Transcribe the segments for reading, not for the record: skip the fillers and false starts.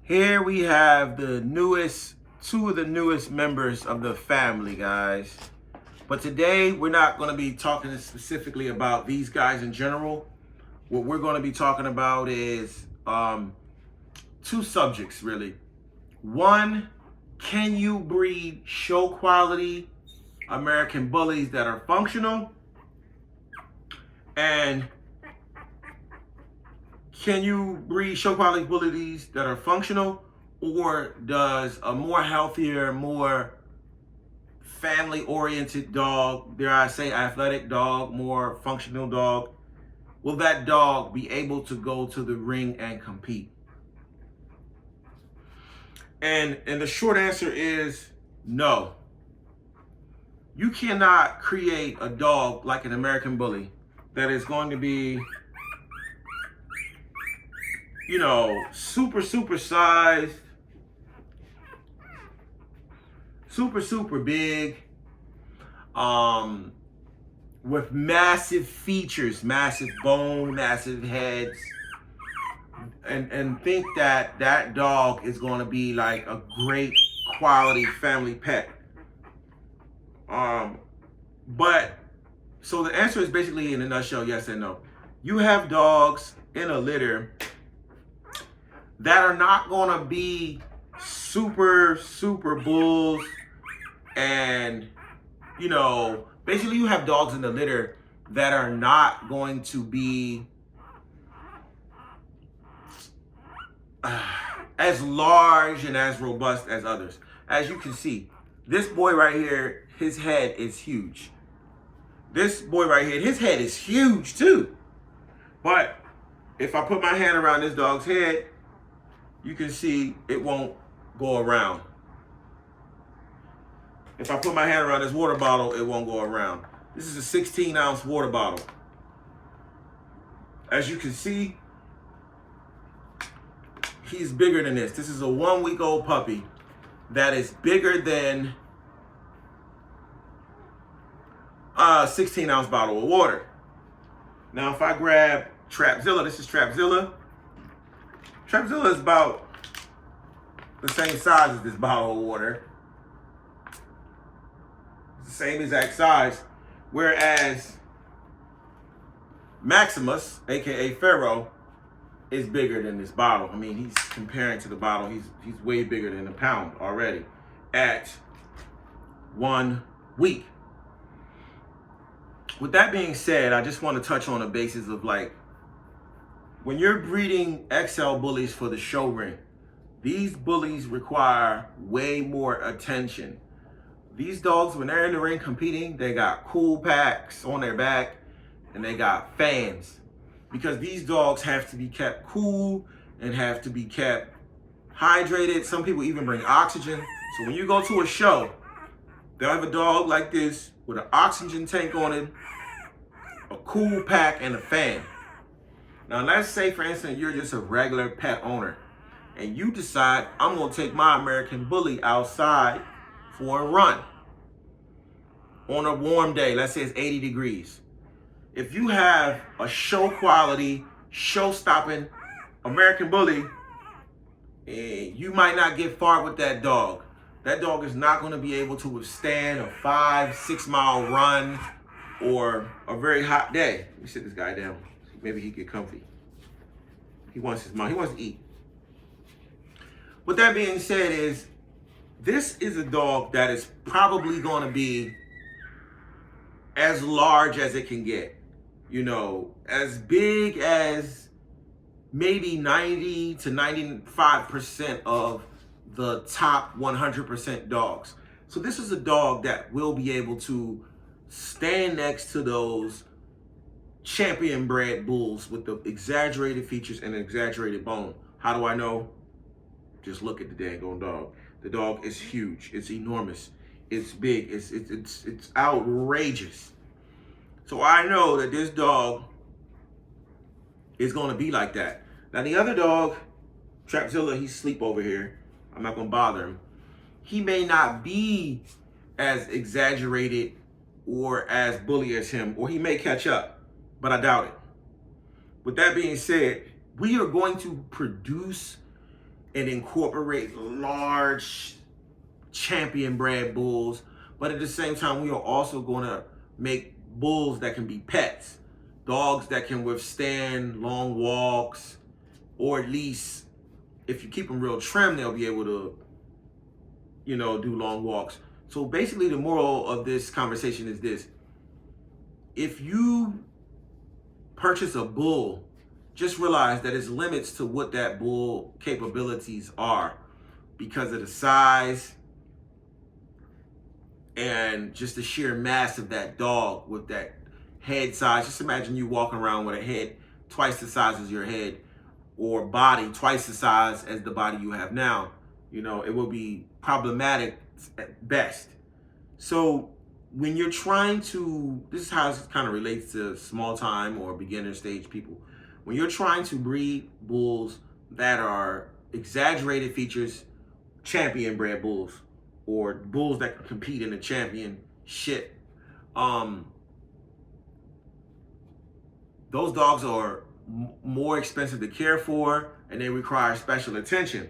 Here we have two of the newest members of the family, guys. But today we're not going to be talking specifically about these guys in general. What we're going to be talking about is two subjects, really. One, can you breed show quality American bullies that are functional? And can you breed show quality bullies that are functional? Or does a more healthier, more family oriented dog, dare I say athletic dog, more functional dog, will that dog be able to go to the ring and compete? And the short answer is no. You cannot create a dog like an American Bully that is going to be, super sized, super big, with massive features, massive bone, massive heads, and think that that dog is going to be like a great quality family pet. But so the answer is basically in a nutshell, yes and no. You have dogs in a litter that are not going to be super bulls, and basically you have dogs in the litter that are not going to be as large and as robust as others. As you can see, this boy right here, his head is huge. This boy right here, his head is huge too. But if I put my hand around this dog's head, you can see it won't go around. If I put my hand around this water bottle, it won't go around. This is a 16-ounce water bottle. As you can see, he's bigger than this. This is a 1-week-old puppy that is bigger than a 16-ounce bottle of water. Now, if I grab Trapzilla, this is Trapzilla. Trapzilla is about the same size as this bottle of water. It's the same exact size. Whereas Maximus, aka Pharaoh, is bigger than this bottle. I mean, he's comparing to the bottle. He's way bigger than a pound already at 1 week. With that being said, I just want to touch on the basis of when you're breeding XL bullies for the show ring, these bullies require way more attention. These dogs, when they're in the ring competing, they got cool packs on their back and they got fans, because these dogs have to be kept cool and have to be kept hydrated. Some people even bring oxygen. So when you go to a show, they'll have a dog like this with an oxygen tank on it, a cool pack, and a fan. Now, let's say, for instance, you're just a regular pet owner and you decide, I'm going to take my American Bully outside for a run on a warm day. Let's say it's 80 degrees. If you have a show quality, show stopping American Bully, you might not get far with that dog. That dog is not going to be able to withstand a 5-6 mile run or a very hot day. Let me sit this guy down. Maybe he get comfy. He wants his mom. He wants to eat. With that being said, this is a dog that is probably going to be as large as it can get. As big as maybe 90 to 95% of the top 100% dogs. So this is a dog that will be able to stand next to those champion bred bulls with the exaggerated features and exaggerated bone. How do I know? Just look at the dang dog. The dog is huge. It's enormous. It's big. It's outrageous. So I know that this dog is going to be like that. Now the other dog, Trapzilla, he's asleep over here. I'm not going to bother him. He may not be as exaggerated or as bully as him, or he may catch up, but I doubt it. With that being said, we are going to produce and incorporate large champion bred bulls. But at the same time, we are also going to make bulls that can be pets, dogs that can withstand long walks, or at least if you keep them real trim, they'll be able to, do long walks. So basically, the moral of this conversation is this: if you purchase a bull, just realize that there's limits to what that bull capabilities are because of the size and just the sheer mass of that dog with that head size. Just imagine you walking around with a head twice the size as your head, or body twice the size as the body you have now. It will be problematic at best. So when you're trying to, this is how it kind of relates to small time or beginner stage people. When you're trying to breed bulls that are exaggerated features, champion bred bulls, or bulls that can compete in the championship, those dogs are more expensive to care for, and they require special attention.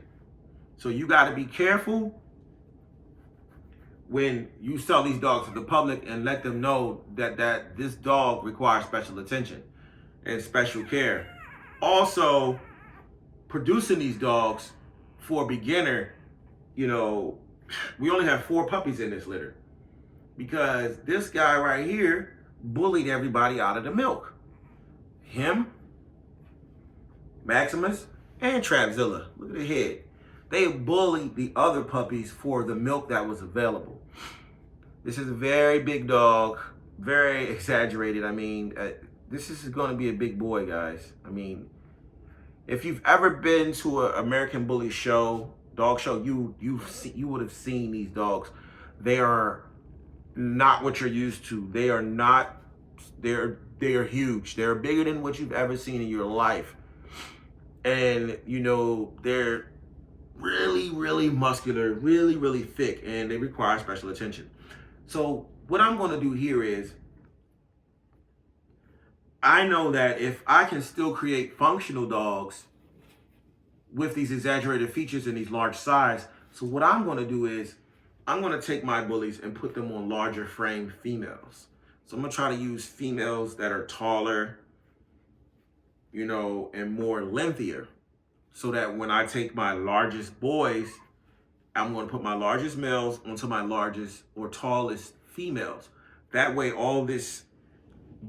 So you got to be careful when you sell these dogs to the public and let them know that this dog requires special attention and special care. Also, producing these dogs for a beginner, we only have 4 puppies in this litter because this guy right here bullied everybody out of the milk. Him, Maximus, and Trapzilla. Look at the head. They bullied the other puppies for the milk that was available. This is a very big dog, very exaggerated. This is going to be a big boy, guys. If you've ever been to an American Bullies show, dog show, you would have seen these dogs. They are not what you're used to. They are not. They're huge. They're bigger than what you've ever seen in your life, and they're really, really muscular, really, really thick, and they require special attention. So what I'm going to do here is, I know that if I can still create functional dogs with these exaggerated features and these large size, so what I'm going to do is I'm going to take my bullies and put them on larger frame females. So I'm going to try to use females that are taller, and more lengthier, so that when I take my largest boys, I'm going to put my largest males onto my largest or tallest females. That way, all this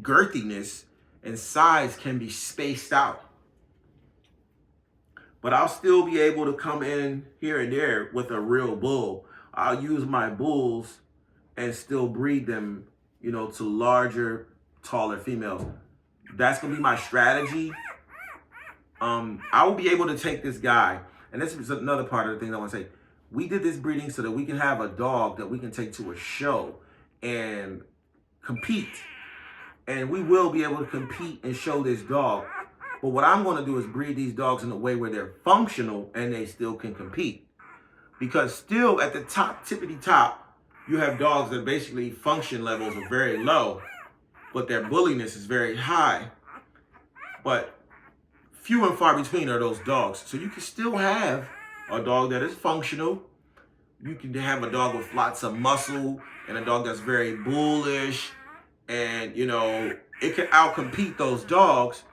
girthiness and size can be spaced out. But I'll still be able to come in here and there with a real bull. I'll use my bulls and still breed them, to larger, taller females. That's going to be my strategy. I will be able to take this guy, and this is another part of the thing I want to say. We did this breeding so that we can have a dog that we can take to a show and compete. And we will be able to compete and show this dog. But what I'm going to do is breed these dogs in a way where they're functional and they still can compete. Because still at the tippity top, you have dogs that basically function levels are very low, but their bulliness is very high. But few and far between are those dogs. So you can still have a dog that is functional. You can have a dog with lots of muscle and a dog that's very bullish. And, it can outcompete those dogs,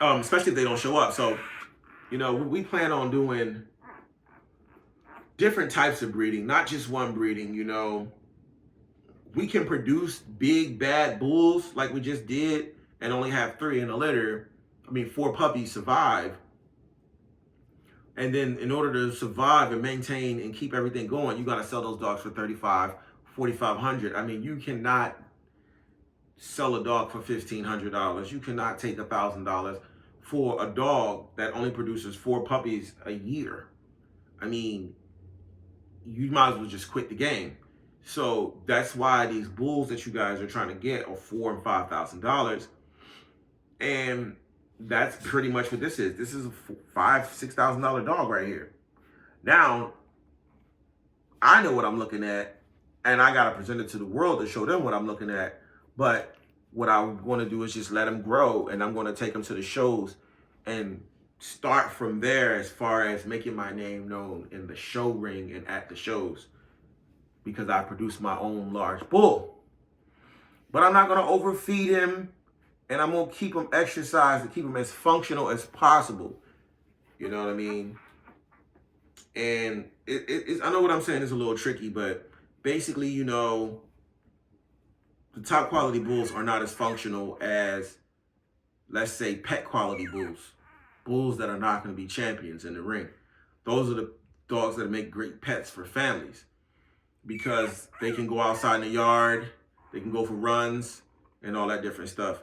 especially if they don't show up. So, we plan on doing different types of breeding, not just one breeding. We can produce big, bad bulls like we just did and only have 3 in a litter. 4 puppies survive. And then in order to survive and maintain and keep everything going, you got to sell those dogs for $3,500, $4,500. You cannot sell a dog for $1,500. You cannot take $1,000 for a dog that only produces 4 puppies a year. You might as well just quit the game. So that's why these bulls that you guys are trying to get are $4,000 and $5,000. And that's pretty much what this is. This is a $5,000-$6,000 dog right here. Now, I know what I'm looking at, and I got to present it to the world to show them what I'm looking at. But what I want to do is just let them grow, and I'm going to take them to the shows and start from there as far as making my name known in the show ring and at the shows, because I produce my own large bull. But I'm not going to overfeed him, and I'm going to keep him exercised and keep him as functional as possible. You know what I mean? And I know what I'm saying is a little tricky, but basically, you know, the top quality bulls are not as functional as, let's say, pet quality bulls. Bulls that are not going to be champions in the ring. Those are the dogs that make great pets for families, because they can go outside in the yard, they can go for runs and all that different stuff.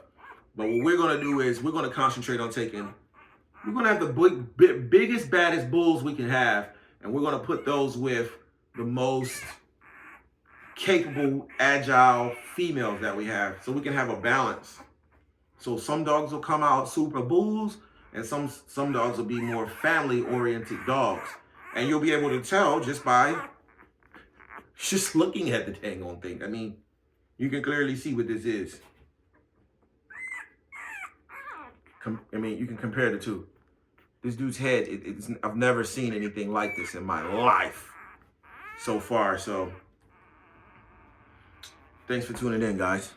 But what we're going to do is we're going to concentrate on we're going to have the biggest, baddest bulls we can have, and we're going to put those with the most capable, agile females that we have, so we can have a balance. So some dogs will come out super bulls, and some dogs will be more family-oriented dogs. And you'll be able to tell just by just looking at the dang on thing. I mean, you can clearly see what this is. I mean, you can compare the two. This dude's head, I've never seen anything like this in my life so far. So thanks for tuning in, guys.